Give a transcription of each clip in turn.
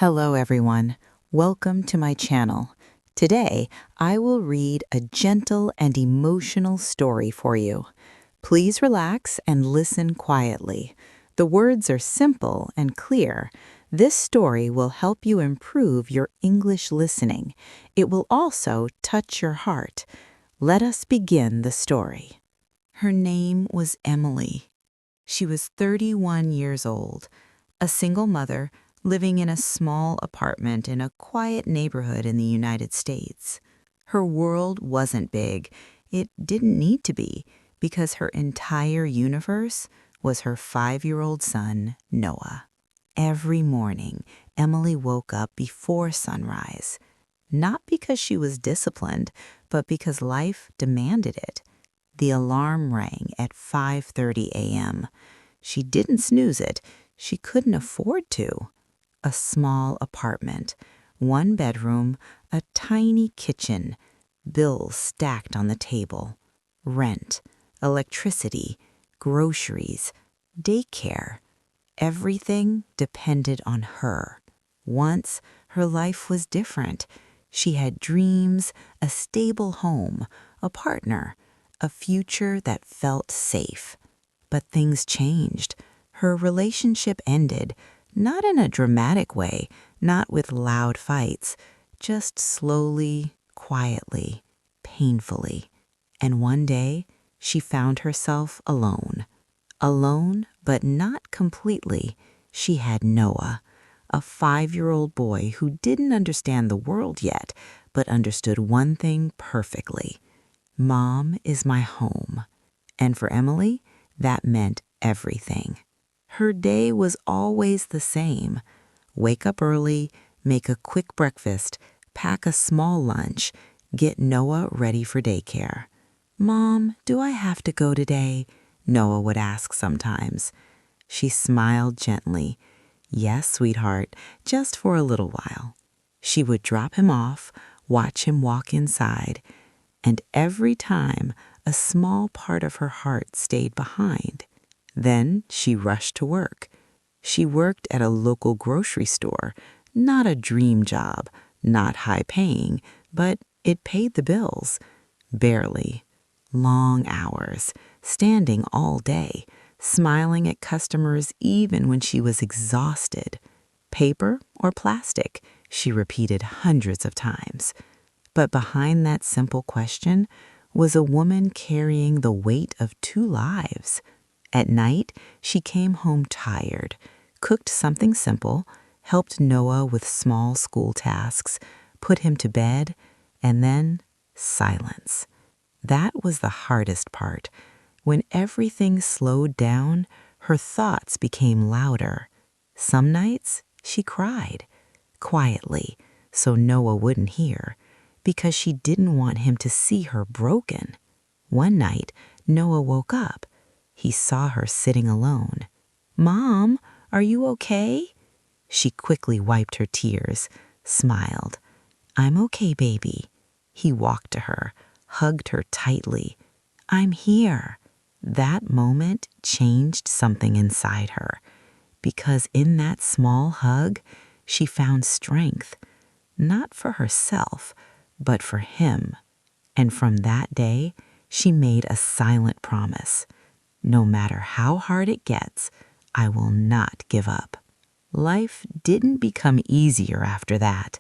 Hello, everyone. Welcome to my channel. Today, I will read a gentle and emotional story for you. Please relax and listen quietly. The words are simple and clear. This story will help you improve your English listening. It will also touch your heart. Let us begin the story. Her name was Emily. She was 31 years old, a single mother living in a small apartment in a quiet neighborhood in the United States. Her world wasn't big. It didn't need to be, because her entire universe was her 5-year-old son, Noah. Every morning, Emily woke up before sunrise, not because she was disciplined, but because life demanded it. The alarm rang at 5:30 a.m. She didn't snooze it. She couldn't afford to. A small apartment, one bedroom, a tiny kitchen, bills stacked on the table, rent, electricity, groceries, daycare. Everything depended on her. Once, her life was different. She had dreams, a stable home, a partner, a future that felt safe. But things changed. Her relationship ended, not in a dramatic way, not with loud fights, just slowly, quietly, painfully. And one day, she found herself alone. Alone, but not completely. She had Noah, a 5-year-old boy who didn't understand the world yet, but understood one thing perfectly. Mom is my home. And for Emily, that meant everything. Her day was always the same. Wake up early, make a quick breakfast, pack a small lunch, get Noah ready for daycare. "Mom, do I have to go today?" Noah would ask sometimes. She smiled gently. "Yes, sweetheart, just for a little while." She would drop him off, watch him walk inside, and every time a small part of her heart stayed behind. Then she rushed to work. She worked at a local grocery store, not a dream job, not high paying, but it paid the bills. Barely. Long hours, standing all day, smiling at customers even when she was exhausted. Paper or plastic, she repeated hundreds of times. But behind that simple question was a woman carrying the weight of 2 lives. At night, she came home tired, cooked something simple, helped Noah with small school tasks, put him to bed, and then silence. That was the hardest part. When everything slowed down, her thoughts became louder. Some nights, she cried, quietly, so Noah wouldn't hear, because she didn't want him to see her broken. One night, Noah woke up. He saw her sitting alone. "Mom, are you okay?" She quickly wiped her tears, smiled. "I'm okay, baby." He walked to her, hugged her tightly. "I'm here." That moment changed something inside her, because in that small hug, she found strength, not for herself, but for him. And from that day, she made a silent promise. No matter how hard it gets, I will not give up. Life didn't become easier after that.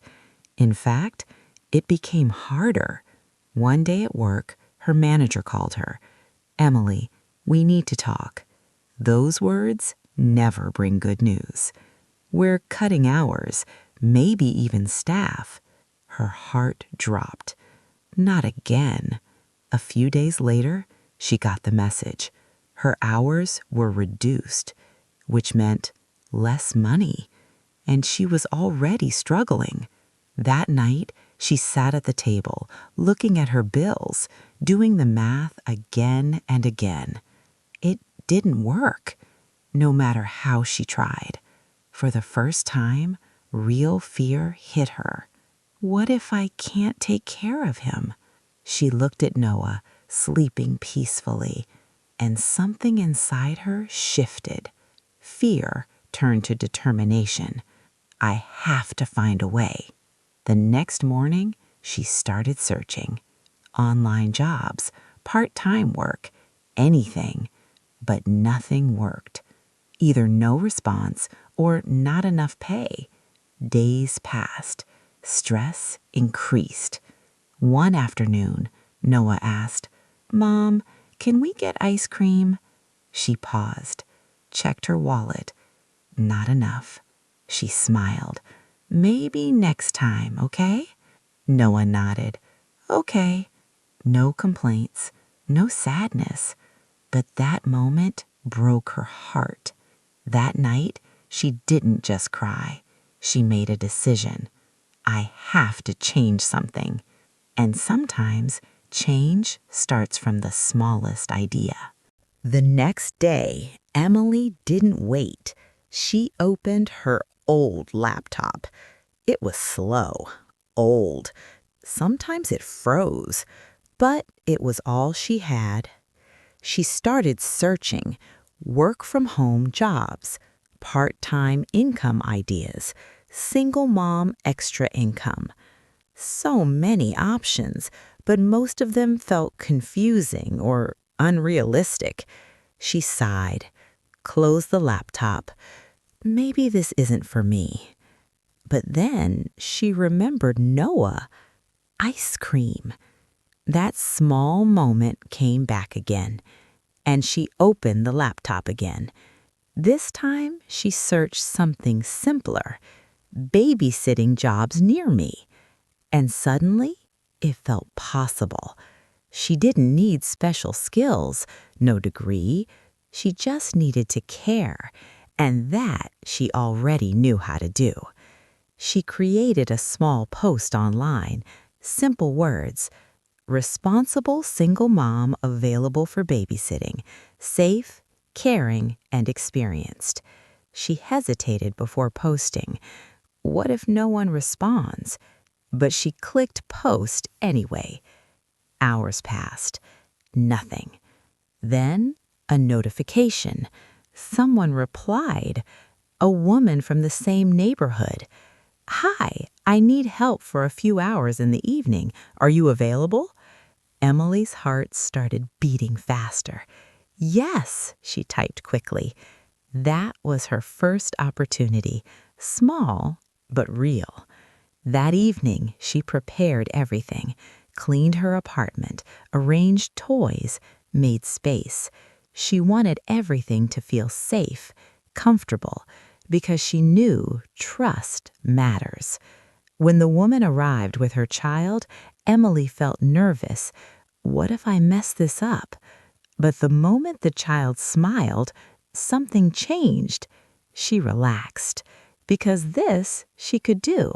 In fact, it became harder. One day at work, her manager called her. "Emily, we need to talk." Those words never bring good news. "We're cutting hours, maybe even staff." Her heart dropped. Not again. A few days later, she got the message. Her hours were reduced, which meant less money, and she was already struggling. That night, she sat at the table, looking at her bills, doing the math again and again. It didn't work, no matter how she tried. For the first time, real fear hit her. What if I can't take care of him? She looked at Noah, sleeping peacefully, and something inside her shifted. Fear turned to determination. I have to find a way. The next morning, she started searching. Online jobs, part-time work, anything. But nothing worked. Either no response or not enough pay. Days passed. Stress increased. One afternoon, Noah asked, "Mom, can we get ice cream?" She paused, checked her wallet. Not enough. She smiled. "Maybe next time, okay?" Noah nodded. "Okay." No complaints, no sadness. But that moment broke her heart. That night, she didn't just cry. She made a decision. I have to change something. And sometimes change starts from the smallest idea. The next day, Emily didn't wait. She opened her old laptop. It was slow, old. Sometimes it froze, but it was all she had. She started searching work-from-home jobs, part-time income ideas, single mom extra income. So many options, but most of them felt confusing or unrealistic. She sighed, closed the laptop. Maybe this isn't for me. But then she remembered Noah. Ice cream. That small moment came back again, and she opened the laptop again. This time she searched something simpler, babysitting jobs near me. And suddenly, it felt possible. She didn't need special skills, no degree. She just needed to care, and that she already knew how to do. She created a small post online, simple words: responsible single mom available for babysitting, safe, caring, and experienced. She hesitated before posting. What if no one responds? But she clicked post anyway. Hours passed. Nothing. Then a notification. Someone replied. A woman from the same neighborhood. "Hi, I need help for a few hours in the evening. Are you available?" Emily's heart started beating faster. "Yes," she typed quickly. That was her first opportunity, small but real. That evening, she prepared everything, cleaned her apartment, arranged toys, made space. She wanted everything to feel safe, comfortable, because she knew trust matters. When the woman arrived with her child, Emily felt nervous. What if I mess this up? But the moment the child smiled, something changed. She relaxed, because this she could do.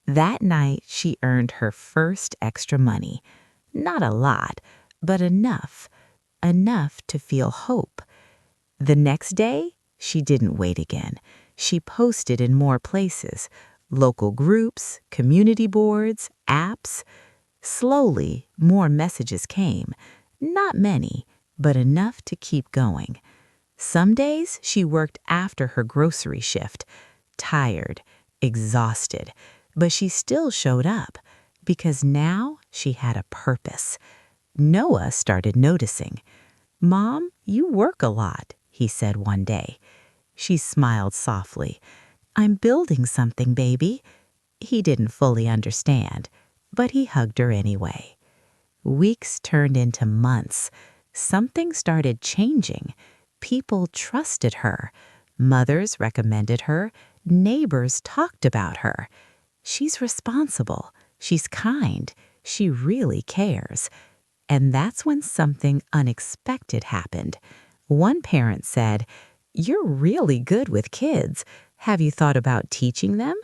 That night, she earned her first extra money. Not a lot, but enough. Enough to feel hope. The next day, she didn't wait again. She posted in more places: local groups, community boards, apps. Slowly, more messages came. Not many, but enough to keep going. Some days, she worked after her grocery shift, tired, exhausted, but she still showed up because now she had a purpose. Noah started noticing. "Mom, you work a lot," he said one day. She smiled softly. "I'm building something, baby." He didn't fully understand, but he hugged her anyway. Weeks turned into months. Something started changing. People trusted her. Mothers recommended her. Neighbors talked about her. She's responsible. She's kind. She really cares. And that's when something unexpected happened. One parent said, "You're really good with kids. Have you thought about teaching them?"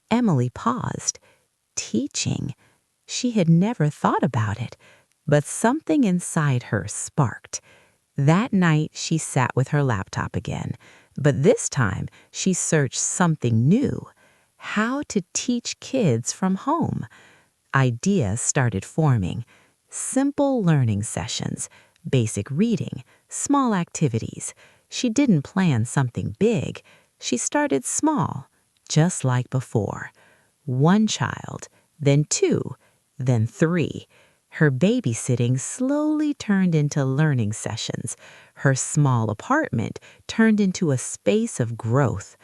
Emily paused. Teaching? She had never thought about it, but something inside her sparked. That night, she sat with her laptop again, but this time she searched something new: how to teach kids from home. Ideas started forming: simple learning sessions, basic reading, small activities. She didn't plan something big. She started small. just like before. One child, then two, then three. Her babysitting slowly turned into learning sessions. Her small apartment turned into a space of growth,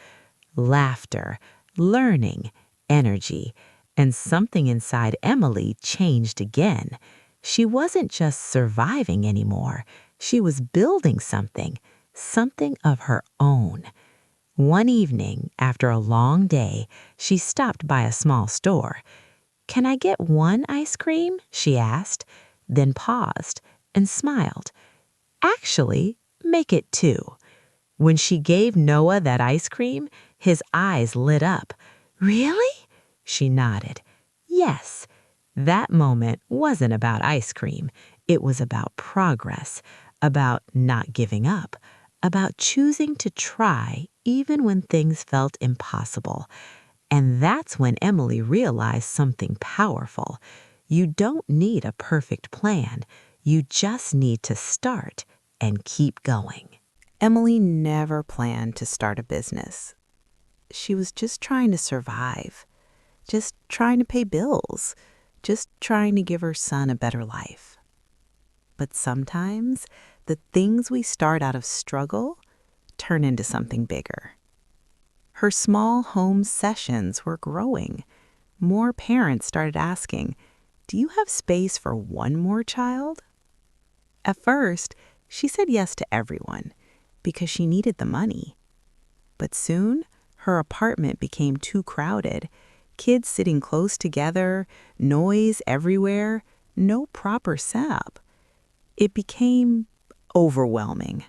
laughter, learning, energy. And something inside Emily changed again. She wasn't just surviving anymore. She was building something, something of her own. One evening, after a long day, she stopped by a small store. "Can I get one ice cream?" she asked, then paused and smiled. "Actually, make it two." When she gave Noah that ice cream, his eyes lit up. "Really?" She nodded. "Yes." That moment wasn't about ice cream. It was about progress, about not giving up, about choosing to try even when things felt impossible. And that's when Emily realized something powerful. You don't need a perfect plan. You just need to start and keep going. Emily never planned to start a business. She was just trying to survive, just trying to pay bills, just trying to give her son a better life. But sometimes the things we start out of struggle turn into something bigger. Her small home sessions were growing. More parents started asking, "Do you have space for one more child?" At first, she said yes to everyone because she needed the money. But soon, her apartment became too crowded. Kids sitting close together, noise everywhere, no proper setup. It became overwhelming.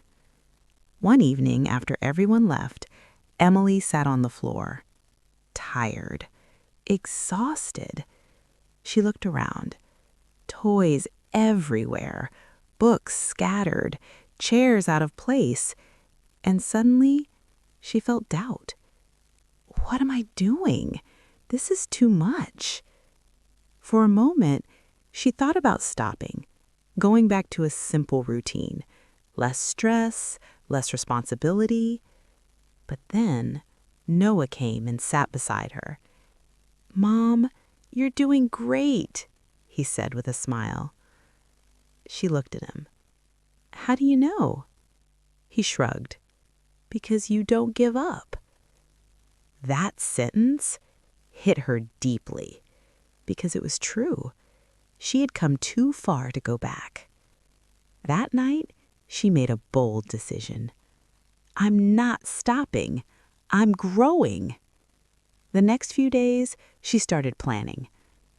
One evening, after everyone left, Emily sat on the floor, tired, exhausted. She looked around. Toys everywhere, books scattered, chairs out of place, and suddenly she felt doubt. What am I doing? This is too much. For a moment, she thought about stopping, going back to a simple routine. Less stress, less responsibility. But then Noah came and sat beside her. "Mom, you're doing great," he said with a smile. She looked at him. "How do you know?" He shrugged. "Because you don't give up." That sentence hit her deeply because it was true. She had come too far to go back. That night, she made a bold decision. "I'm not stopping. I'm growing." The next few days, she started planning.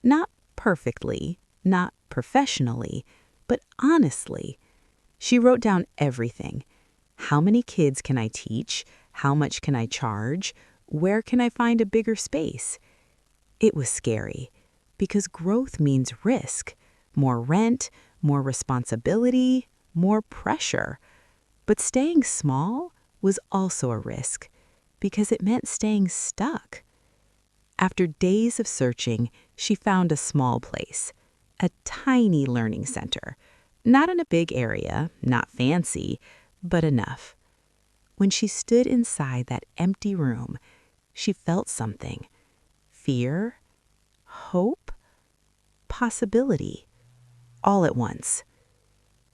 Not perfectly, not professionally, but honestly. She wrote down everything. How many kids can I teach? How much can I charge? Where can I find a bigger space? It was scary because growth means risk, more rent, more responsibility, more pressure. But staying small was also a risk because it meant staying stuck. After days of searching, she found a small place, a tiny learning center. Not in a big area, not fancy, but enough. When she stood inside that empty room, she felt something. Fear, hope, possibility, all at once.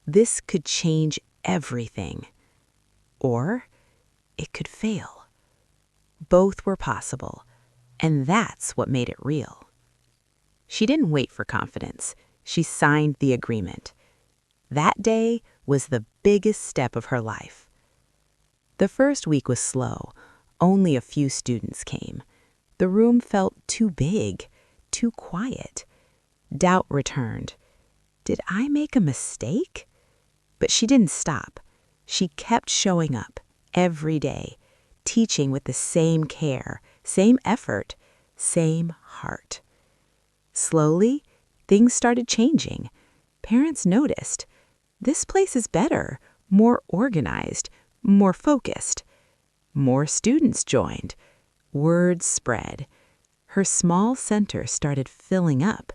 This could change everything. Or it could fail. Both were possible, and that's what made it real. She didn't wait for confidence. She signed the agreement. That day was the biggest step of her life. The first week was slow. Only a few students came. The room felt too big, too quiet. Doubt returned. Did I make a mistake? But she didn't stop. She kept showing up every day, teaching with the same care, same effort, same heart. Slowly, things started changing. Parents noticed. This place is better, more organized, more focused. More students joined. Word spread. Her small center started filling up.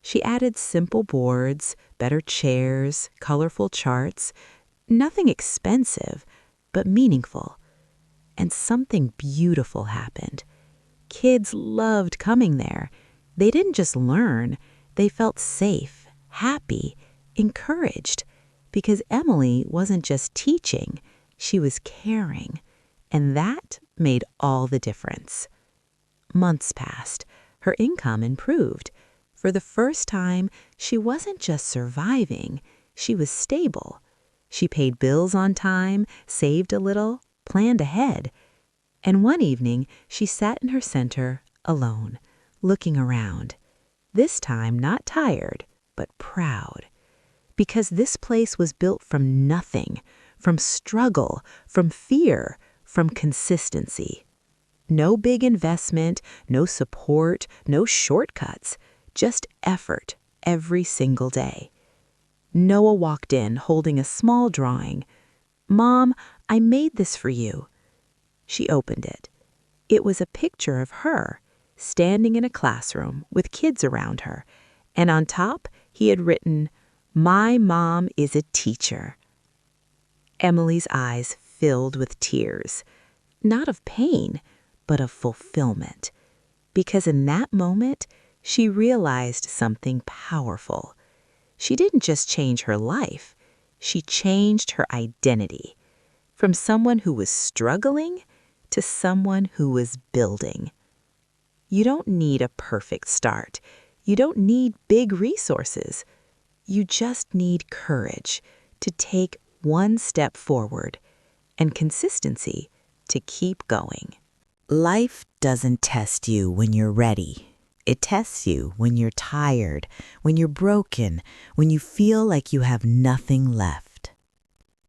She added simple boards, better chairs, colorful charts. Nothing expensive, but meaningful. And something beautiful happened. Kids loved coming there. They didn't just learn, they felt safe, happy, encouraged, because Emily wasn't just teaching, she was caring, and that made all the difference. Months passed. Her income improved. For the first time, she wasn't just surviving, she was stable. She paid bills on time, saved a little, planned ahead. And one evening, she sat in her center, alone, looking around. This time not tired, but proud. Because this place was built from nothing, from struggle, from fear, from consistency. No big investment, no support, no shortcuts, just effort every single day. Noah walked in holding a small drawing. "Mom, I made this for you." She opened it. It was a picture of her, standing in a classroom with kids around her, and on top he had written, "My mom is a teacher." Emily's eyes filled with tears, not of pain, but of fulfillment, because in that moment she realized something powerful. She didn't just change her life, she changed her identity, from someone who was struggling to someone who was building. You don't need a perfect start. You don't need big resources. You just need courage to take one step forward and consistency to keep going. Life doesn't test you when you're ready. It tests you when you're tired, when you're broken, when you feel like you have nothing left.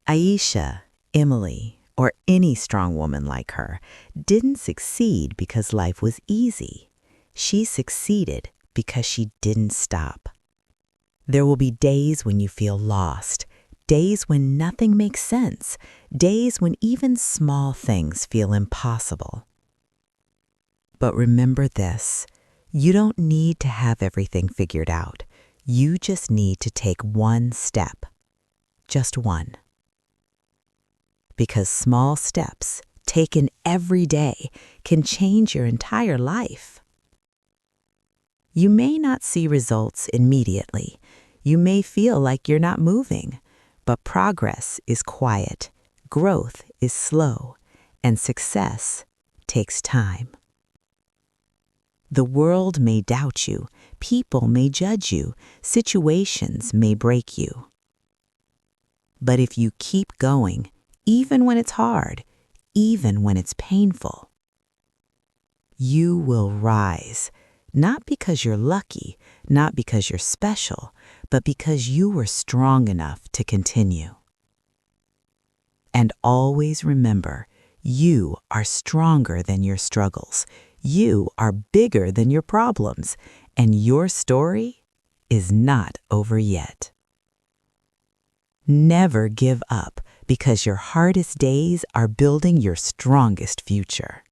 Aisha, Emily, or any strong woman like her didn't succeed because life was easy. She succeeded because she didn't stop. There will be days when you feel lost, days when nothing makes sense, days when even small things feel impossible. But remember this, you don't need to have everything figured out. You just need to take one step, just one. Because small steps, taken every day, can change your entire life. You may not see results immediately. You may feel like you're not moving, but progress is quiet, growth is slow, and success takes time. The world may doubt you, people may judge you, situations may break you. But if you keep going, even when it's hard, even when it's painful, you will rise, not because you're lucky, not because you're special, but because you were strong enough to continue. And always remember, you are stronger than your struggles. You are bigger than your problems, and your story is not over yet. Never give up, because your hardest days are building your strongest future.